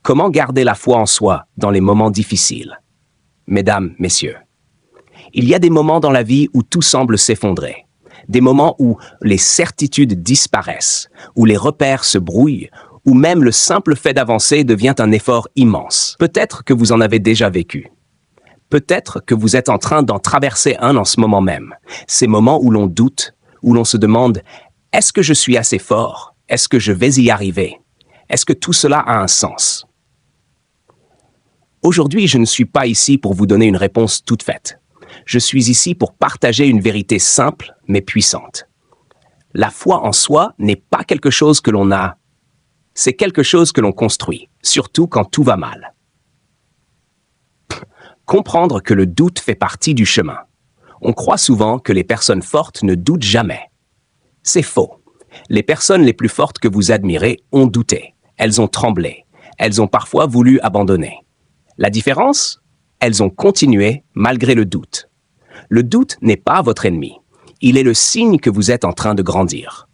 Comment garder la foi en soi dans les moments difficiles? Mesdames, messieurs, il y a des moments dans la vie où tout semble s'effondrer. Des moments où les certitudes disparaissent, où les repères se brouillent, où même le simple fait d'avancer devient un effort immense. Peut-être que vous en avez déjà vécu. Peut-être que vous êtes en train d'en traverser un en ce moment même. Ces moments où l'on doute, où l'on se demande « Est-ce que je suis assez fort? Est-ce que je vais y arriver? Est-ce que tout cela a un sens ?» Aujourd'hui, je ne suis pas ici pour vous donner une réponse toute faite. Je suis ici pour partager une vérité simple mais puissante. La foi en soi n'est pas quelque chose que l'on a, c'est quelque chose que l'on construit, surtout quand tout va mal. Comprendre que le doute fait partie du chemin. On croit souvent que les personnes fortes ne doutent jamais. C'est faux. Les personnes les plus fortes que vous admirez ont douté. Elles ont tremblé. Elles ont parfois voulu abandonner. La différence? Elles ont continué malgré le doute. Le doute n'est pas votre ennemi. Il est le signe que vous êtes en train de grandir.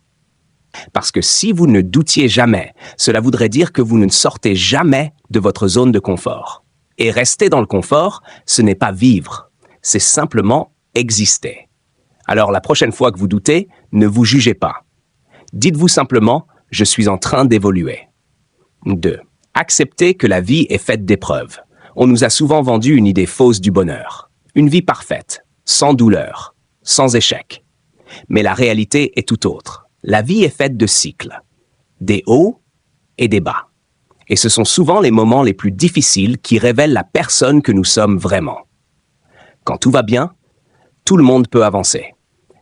Parce que si vous ne doutiez jamais, cela voudrait dire que vous ne sortez jamais de votre zone de confort. Et rester dans le confort, ce n'est pas vivre, c'est simplement exister. Alors la prochaine fois que vous doutez, ne vous jugez pas. Dites-vous simplement « je suis en train d'évoluer ». 2. Acceptez que la vie est faite d'épreuves. On nous a souvent vendu une idée fausse du bonheur. Une vie parfaite, sans douleur, sans échec. Mais la réalité est tout autre. La vie est faite de cycles, des hauts et des bas. Et ce sont souvent les moments les plus difficiles qui révèlent la personne que nous sommes vraiment. Quand tout va bien, tout le monde peut avancer.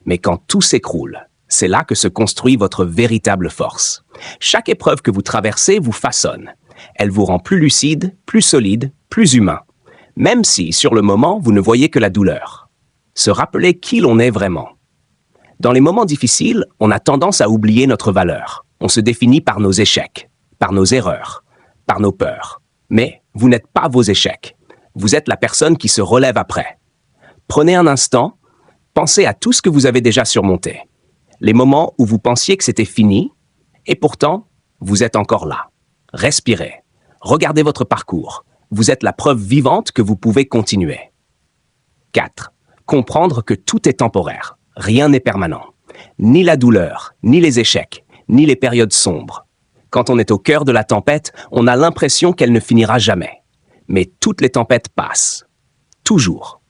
Mais quand tout s'écroule, c'est là que se construit votre véritable force. Chaque épreuve que vous traversez vous façonne. Elle vous rend plus lucide, plus solide, plus humain. Même si, sur le moment, vous ne voyez que la douleur. Se rappeler qui l'on est vraiment. Dans les moments difficiles, on a tendance à oublier notre valeur. On se définit par nos échecs, par nos erreurs, par nos peurs. Mais vous n'êtes pas vos échecs. Vous êtes la personne qui se relève après. Prenez un instant, pensez à tout ce que vous avez déjà surmonté. Les moments où vous pensiez que c'était fini, et pourtant, vous êtes encore là. Respirez. Regardez votre parcours. Vous êtes la preuve vivante que vous pouvez continuer. 4. Comprendre que tout est temporaire. Rien n'est permanent. Ni la douleur, ni les échecs, ni les périodes sombres. Quand on est au cœur de la tempête, on a l'impression qu'elle ne finira jamais. Mais toutes les tempêtes passent. Toujours.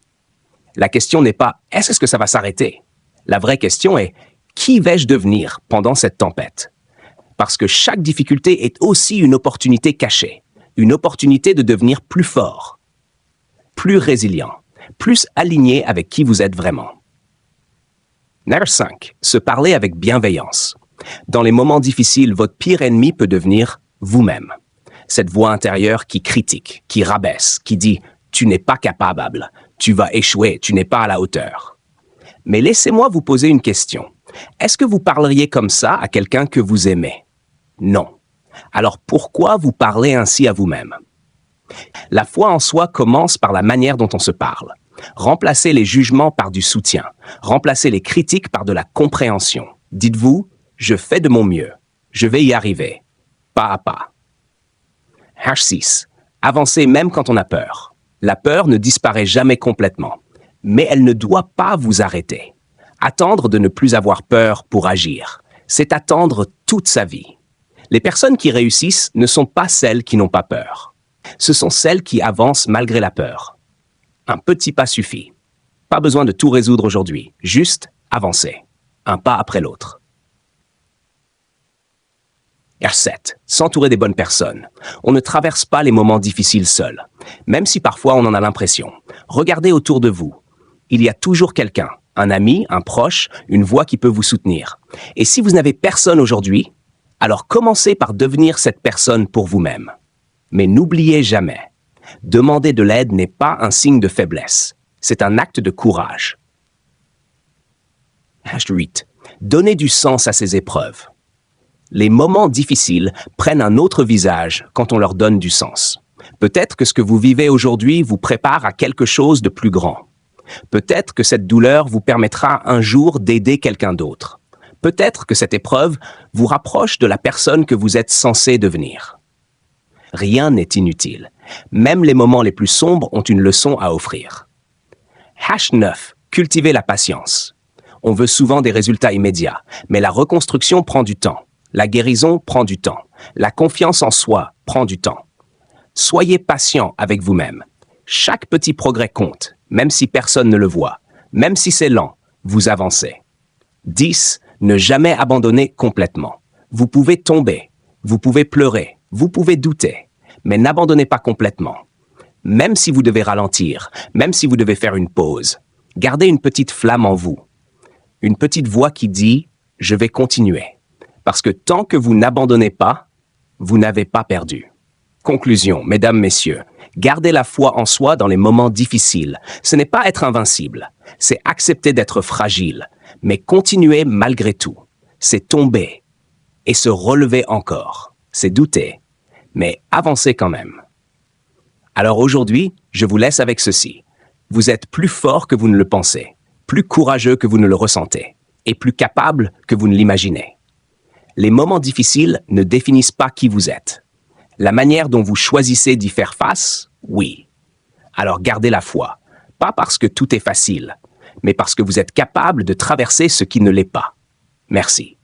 La question n'est pas « est-ce que ça va s'arrêter ?» La vraie question est « qui vais-je devenir pendant cette tempête ?» Parce que chaque difficulté est aussi une opportunité cachée. Une opportunité de devenir plus fort, plus résilient, plus aligné avec qui vous êtes vraiment. Numéro 5. Se parler avec bienveillance. Dans les moments difficiles, votre pire ennemi peut devenir vous-même. Cette voix intérieure qui critique, qui rabaisse, qui dit « tu n'es pas capable, tu vas échouer, tu n'es pas à la hauteur ». Mais laissez-moi vous poser une question. Est-ce que vous parleriez comme ça à quelqu'un que vous aimez? Non. Alors pourquoi vous parlez ainsi à vous-même? La foi en soi commence par la manière dont on se parle. Remplacez les jugements par du soutien. Remplacez les critiques par de la compréhension. Dites-vous, je fais de mon mieux. Je vais y arriver. Pas à pas. H6. Avancez même quand on a peur. La peur ne disparaît jamais complètement. Mais elle ne doit pas vous arrêter. Attendre de ne plus avoir peur pour agir, c'est attendre toute sa vie. Les personnes qui réussissent ne sont pas celles qui n'ont pas peur. Ce sont celles qui avancent malgré la peur. Un petit pas suffit. Pas besoin de tout résoudre aujourd'hui, juste avancer, un pas après l'autre. R7. S'entourer des bonnes personnes. On ne traverse pas les moments difficiles seul, même si parfois on en a l'impression. Regardez autour de vous. Il y a toujours quelqu'un, un ami, un proche, une voix qui peut vous soutenir. Et si vous n'avez personne aujourd'hui, alors commencez par devenir cette personne pour vous-même. Mais n'oubliez jamais, demander de l'aide n'est pas un signe de faiblesse, c'est un acte de courage. H8. Donnez du sens à ces épreuves. Les moments difficiles prennent un autre visage quand on leur donne du sens. Peut-être que ce que vous vivez aujourd'hui vous prépare à quelque chose de plus grand. Peut-être que cette douleur vous permettra un jour d'aider quelqu'un d'autre. Peut-être que cette épreuve vous rapproche de la personne que vous êtes censé devenir. Rien n'est inutile. Même les moments les plus sombres ont une leçon à offrir. H9. Cultiver la patience. On veut souvent des résultats immédiats, mais la reconstruction prend du temps. La guérison prend du temps. La confiance en soi prend du temps. Soyez patient avec vous-même. Chaque petit progrès compte, même si personne ne le voit. Même si c'est lent, vous avancez. 10. Ne jamais abandonner complètement. Vous pouvez tomber, vous pouvez pleurer, vous pouvez douter, mais n'abandonnez pas complètement. Même si vous devez ralentir, même si vous devez faire une pause, gardez une petite flamme en vous. Une petite voix qui dit « Je vais continuer ». Parce que tant que vous n'abandonnez pas, vous n'avez pas perdu. Conclusion, mesdames, messieurs, gardez la foi en soi dans les moments difficiles. Ce n'est pas être invincible, c'est accepter d'être fragile, mais continuer malgré tout. C'est tomber et se relever encore. C'est douter, mais avancer quand même. Alors aujourd'hui, je vous laisse avec ceci. Vous êtes plus fort que vous ne le pensez, plus courageux que vous ne le ressentez, et plus capable que vous ne l'imaginez. Les moments difficiles ne définissent pas qui vous êtes. La manière dont vous choisissez d'y faire face, oui. Alors gardez la foi, pas parce que tout est facile, mais parce que vous êtes capable de traverser ce qui ne l'est pas. Merci.